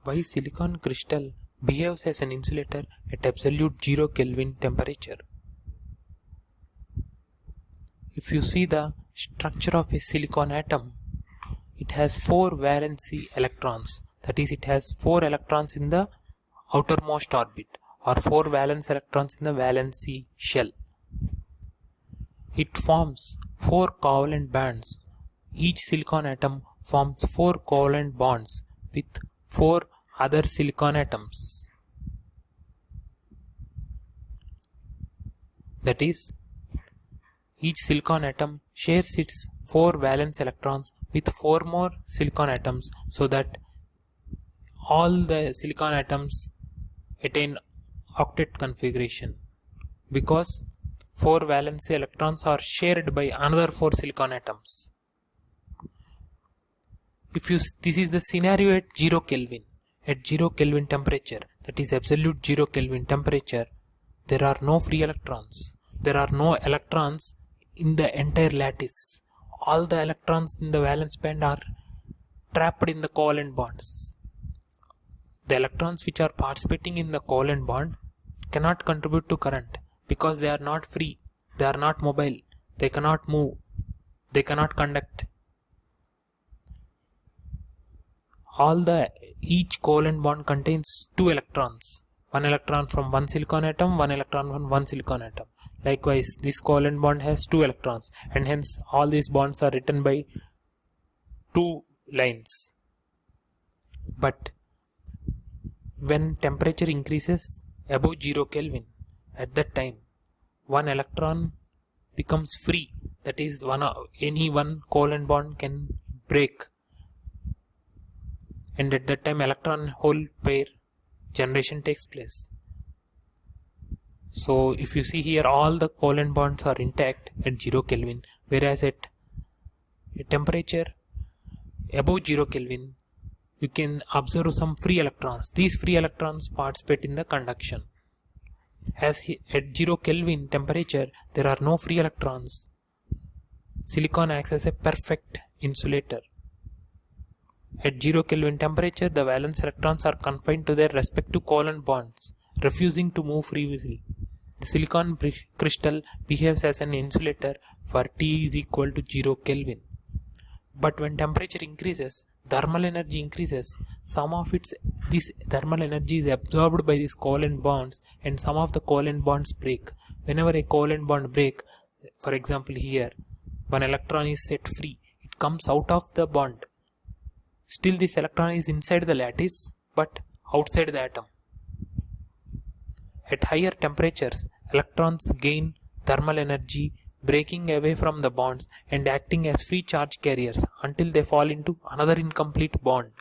Why silicon crystal behaves as an insulator at absolute 0 Kelvin temperature. If you see the structure of a silicon atom, it has 4 valency electrons. That is, it has 4 electrons in the outermost orbit or 4 valence electrons in the valency shell. It forms 4 covalent bonds. Each silicon atom forms 4 covalent bonds with 4 other silicon atoms. That is, each silicon atom shares its 4 valence electrons with 4 more silicon atoms, so that all the silicon atoms attain octet configuration, because 4 valence electrons are shared by another 4 silicon atoms. This is the scenario at 0 Kelvin. At 0 Kelvin temperature, that is absolute 0 Kelvin temperature, there are no free electrons. There are no electrons in the entire lattice. All the electrons in the valence band are trapped in the covalent bonds. The electrons which are participating in the covalent bond cannot contribute to current because they are not free, they are not mobile, they cannot move, they cannot conduct. Each covalent bond contains 2 electrons. 1 electron from one silicon atom, 1 electron from one silicon atom. Likewise, this covalent bond has 2 electrons, and hence all these bonds are written by 2 lines. But when temperature increases above 0 Kelvin, at that time, 1 electron becomes free. That is, any one covalent bond can break. And at that time, electron hole pair generation takes place. So if you see here, all the covalent bonds are intact at 0 Kelvin, whereas at a temperature above 0 Kelvin, you can observe some free electrons. These free electrons participate in the conduction. As at 0 Kelvin temperature, there are no free electrons. Silicon acts as a perfect insulator. At 0 Kelvin temperature, the valence electrons are confined to their respective covalent bonds, refusing to move freely. The silicon crystal behaves as an insulator for T is equal to 0 Kelvin. But when temperature increases, thermal energy increases. Some of this thermal energy is absorbed by these covalent bonds, and some of the covalent bonds break. Whenever a covalent bond breaks, for example here, one electron is set free. It comes out of the bond. Still this electron is inside the lattice, but outside the atom. At higher temperatures, electrons gain thermal energy, breaking away from the bonds and acting as free charge carriers until they fall into another incomplete bond.